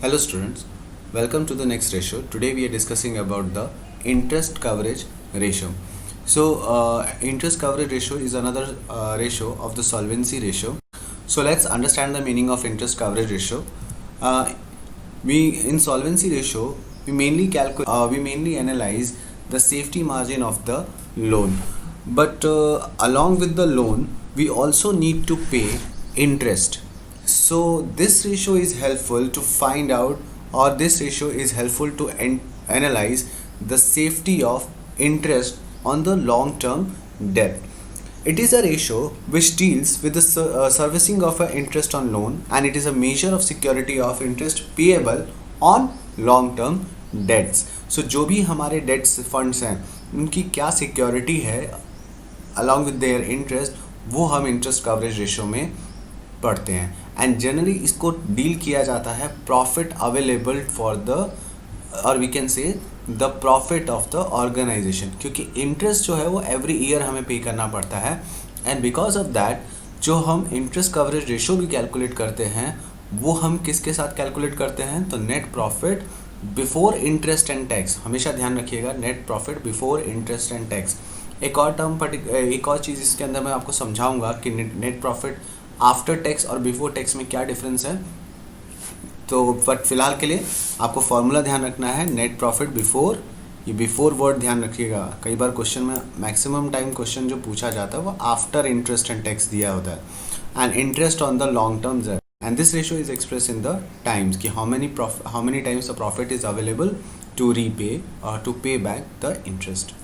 Hello students, welcome to the next ratio. Today we are discussing about the interest coverage ratio. Interest coverage ratio is another ratio of the solvency ratio. So let's understand the meaning of interest coverage ratio. Uh, we in solvency ratio we mainly analyze the safety margin of the loan, but along with the loan we also need to pay interest. So this ratio is helpful to find out, or this ratio is helpful to analyze the safety of interest on the long term debt. It is a ratio which deals with the servicing of an interest on loan, and it is a measure of security of interest payable on long term debts. So जो भी हमारे dates funds हैं उनकी क्या security है along with their interest, वो हम interest coverage ratio में पढ़ते हैं. एंड जनरली इसको डील किया जाता है प्रॉफिट अवेलेबल फॉर द, और we can say the profit of the organisation, क्योंकि इंटरेस्ट जो है वो एवरी ईयर हमें पे करना पड़ता है. एंड बिकॉज ऑफ दैट जो हम इंटरेस्ट कवरेज रेशियो भी कैलकुलेट करते हैं वो हम किसके साथ कैलकुलेट करते हैं, तो net profit before interest and tax. हमेशा ध्यान रखिएगा, net profit before interest and tax. एक और चीज़ इसके अंदर मैं आपको समझाऊंगा कि नेट प्रॉफिट आफ्टर टैक्स और बिफोर टैक्स में क्या डिफरेंस है. तो बट फिलहाल के लिए आपको फॉर्मूला ध्यान रखना है, नेट प्रॉफिट बिफोर, ये बिफोर वर्ड ध्यान रखिएगा. कई बार क्वेश्चन में मैक्सिमम टाइम क्वेश्चन जो पूछा जाता है वो आफ्टर इंटरेस्ट एंड टैक्स दिया होता है. And interest on the long term debt, and this ratio is express in the times कि how many times the profit is available to repay और to pay back the interest.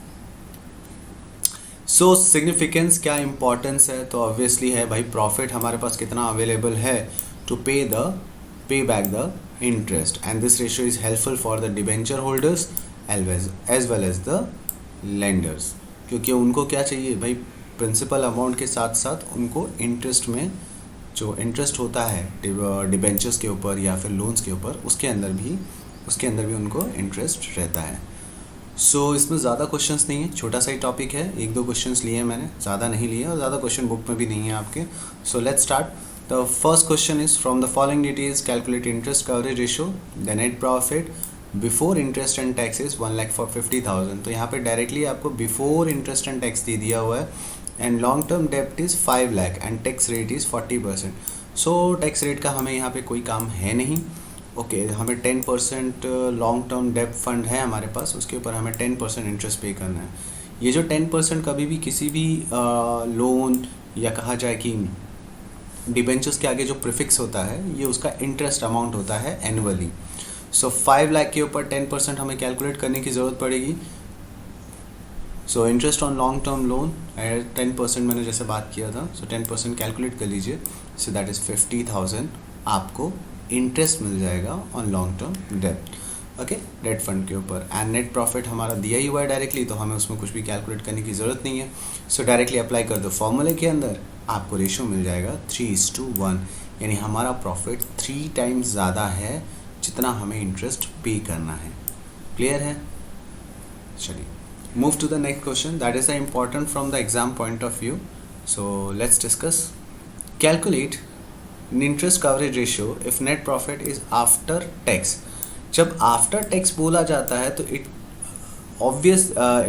So significance क्या importance है, तो obviously है भाई profit हमारे पास कितना available है to pay back the interest. And this ratio is helpful for the debenture holders as well as the lenders, क्योंकि उनको क्या चाहिए भाई, प्रिंसिपल अमाउंट के साथ साथ उनको इंटरेस्ट में जो इंटरेस्ट होता है डिबेंचर्स के ऊपर या फिर लोन्स के ऊपर, उसके अंदर भी उनको इंटरेस्ट रहता है. सो इसमें ज़्यादा क्वेश्चंस नहीं है, छोटा सा ही टॉपिक है, एक दो क्वेश्चंस लिए हैं मैंने, ज़्यादा नहीं लिए और ज़्यादा क्वेश्चन बुक में भी नहीं है आपके. So let's start. The first question is from the following details calculate interest coverage ratio. The net profit before interest and tax is 1,50,000. तो यहाँ पे डायरेक्टली आपको बिफोर इंटरेस्ट एंड टैक्स दे दिया हुआ है. एंड लॉन्ग टर्म डेप्ट is 5 lakh and tax rate is 40%. So tax rate का हमें यहाँ पे कोई काम है नहीं. ओके हमें 10% लॉन्ग टर्म डेप्ट फंड है हमारे पास, उसके ऊपर हमें 10% इंटरेस्ट पे करना है. ये जो 10% कभी भी किसी भी लोन या कहा जाए कि डिबेंचर्स के आगे जो प्रीफिक्स होता है ये उसका इंटरेस्ट अमाउंट होता है एनुअली. सो 5 लाख के ऊपर 10% हमें कैलकुलेट करने की ज़रूरत पड़ेगी. So interest on long term loan 10% मैंने जैसे बात किया था, सो 10% कैलकुलेट कर लीजिए. सो दैट इज़ 50,000 आपको इंटरेस्ट मिल जाएगा on long term debt. Okay, debt fund के ऊपर. एंड नेट प्रॉफिट हमारा दिया ही हुआ है डायरेक्टली, तो हमें उसमें कुछ भी कैलकुलेट करने की ज़रूरत नहीं है. सो डायरेक्टली अप्लाई कर दो फॉर्मूले के अंदर, आपको रेशियो मिल जाएगा 3:1, यानी हमारा प्रॉफिट 3 टाइम्स ज़्यादा है जितना हमें इंटरेस्ट पे करना है. क्लियर है? चलिए move to the next question, that is the important from the exam point of view. So let's discuss. Calculate interest coverage ratio if net profit is after tax. जब आफ्टर टैक्स बोला जाता है तो it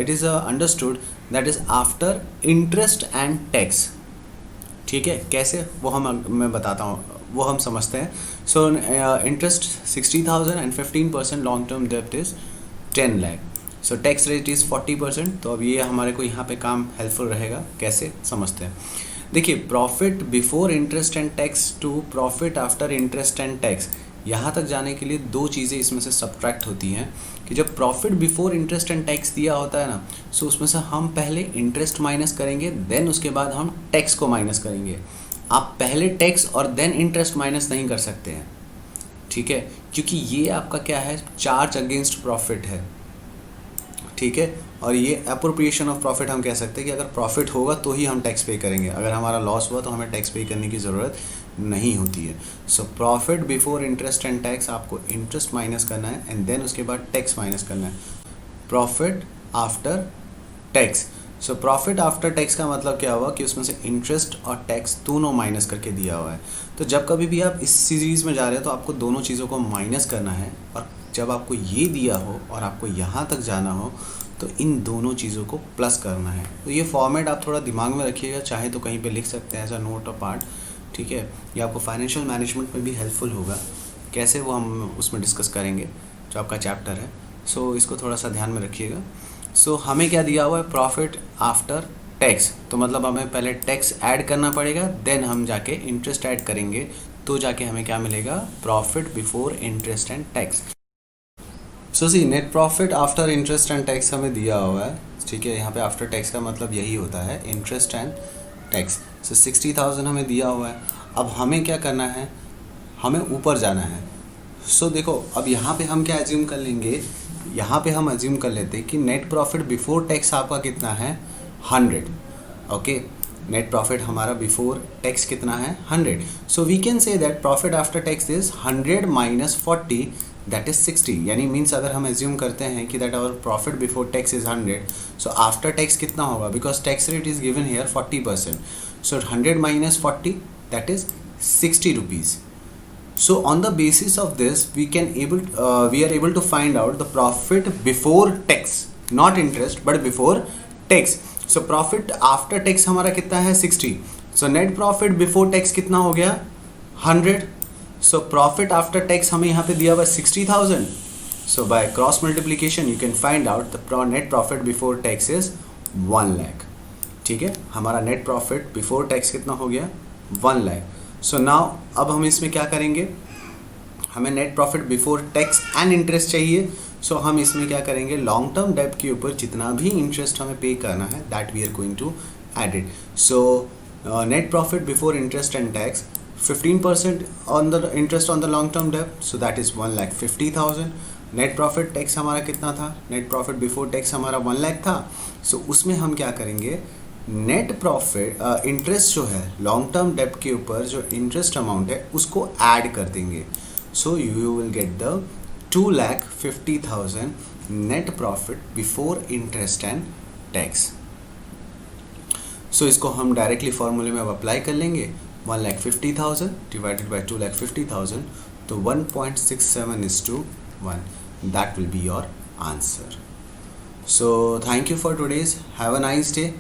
is understood that is after interest and tax. ठीक है, कैसे वो मैं बताता हूँ, वो हम समझते हैं. So interest 60,000 and 15% long term डेप्ट is 10 lakh. So tax rate is 40%. तो अब ये हमारे को यहाँ पे काम हेल्पफुल रहेगा, कैसे समझते हैं. देखिए, profit before interest and tax to profit after interest and tax, यहाँ तक जाने के लिए दो चीज़ें इसमें से सब्ट्रैक्ट होती हैं. कि जब profit before interest and tax दिया होता है ना, सो उसमें से हम पहले इंटरेस्ट माइनस करेंगे, देन उसके बाद हम टैक्स को माइनस करेंगे. आप पहले टैक्स और देन इंटरेस्ट माइनस नहीं कर सकते हैं. ठीक है, क्योंकि ये आपका क्या है, चार्ज अगेंस्ट प्रॉफिट है. ठीक है, और ये अप्रोप्रिएशन ऑफ प्रॉफिट हम कह सकते हैं कि अगर प्रॉफिट होगा तो ही हम टैक्स पे करेंगे, अगर हमारा लॉस हुआ तो हमें टैक्स पे करने की ज़रूरत नहीं होती है. So profit before interest and tax, आपको इंटरेस्ट माइनस करना है एंड देन उसके बाद टैक्स माइनस करना है. Profit after tax, so profit after tax का मतलब क्या हुआ कि उसमें से इंटरेस्ट और टैक्स दोनों माइनस करके दिया हुआ है। तो जब कभी भी आप इस सीरीज़ में जा रहे हो तो आपको दोनों चीज़ों को माइनस करना है, और जब आपको ये दिया हो और आपको यहाँ तक जाना हो तो इन दोनों चीज़ों को प्लस करना है। तो ये फॉर्मेट आप थोड़ा दिमाग में रखिएगा, चाहे तो कहीं पे लिख सकते हैं एज अ नोट और पार्ट, ठीक है। ये आपको फाइनेंशियल मैनेजमेंट में भी हेल्पफुल होगा, कैसे वो हम उसमें डिस्कस करेंगे जो आपका चैप्टर है। सो इसको थोड़ा सा ध्यान में रखिएगा। सो हमें क्या दिया हुआ है, प्रॉफिट आफ्टर टैक्स, तो मतलब हमें पहले टैक्स ऐड करना पड़ेगा, देन हम जाके इंटरेस्ट ऐड करेंगे, तो जाके हमें क्या मिलेगा, profit before interest and tax. So see net profit after interest and tax हमें दिया हुआ है, ठीक है। यहाँ पे आफ्टर टैक्स का मतलब यही होता है, इंटरेस्ट एंड टैक्स। सो 60,000 हमें दिया हुआ है। अब हमें क्या करना है, हमें ऊपर जाना है। सो देखो अब यहाँ पे हम क्या एज्यूम कर लेंगे, यहाँ पे हम एज्यूम कर लेते हैं कि नेट प्रॉफिट बिफोर टैक्स आपका कितना है, 100। ओके, नेट प्रॉफिट हमारा बिफोर टैक्स कितना है, 100। So we can say that profit after tax is 100 minus 40, that is 60। यानी मीन्स अगर हम एज्यूम करते हैं कि that our profit before tax is 100, so after tax कितना होगा, because tax rate is given here 40%। So 100 minus 40, that is 60 rupees. So on the basis of this we are able to find out the profit before tax, not interest but before tax. So profit after tax हमारा कितना है, 60. So net profit before tax कितना हो गया, 100. So profit after tax हमें यहाँ पे दिया हुआ 60,000. So by cross multiplication you can find out the net profit before tax is 1 lakh. ठीक है, हमारा net profit before tax कितना हो गया, 1 lakh. सो नाउ अब हम इसमें क्या करेंगे, हमें net profit before tax and interest चाहिए। सो हम इसमें क्या करेंगे, लॉन्ग टर्म डेब्ट के ऊपर जितना भी इंटरेस्ट हमें पे करना है that we are going to add it. So net profit before interest and tax 15% on the interest on the long term डेब्ट, so that is 1,50,000। Net profit tax हमारा कितना था, नेट प्रॉफिट बिफोर टैक्स हमारा 1 लाख था। सो उसमें हम क्या करेंगे, नेट प्रॉफिट इंटरेस्ट जो है लॉन्ग टर्म डेब्ट के ऊपर जो इंटरेस्ट अमाउंट है उसको ऐड कर देंगे। So you will get the 2,50,000 net profit before interest and tax. So इसको हम डायरेक्टली फॉर्मूले में अब अप्लाई कर लेंगे, 1,50,000 डिवाइडेड बाई 2,50,000, तो 1.67:1, that will be your answer. So thank you for today's, have a nice day.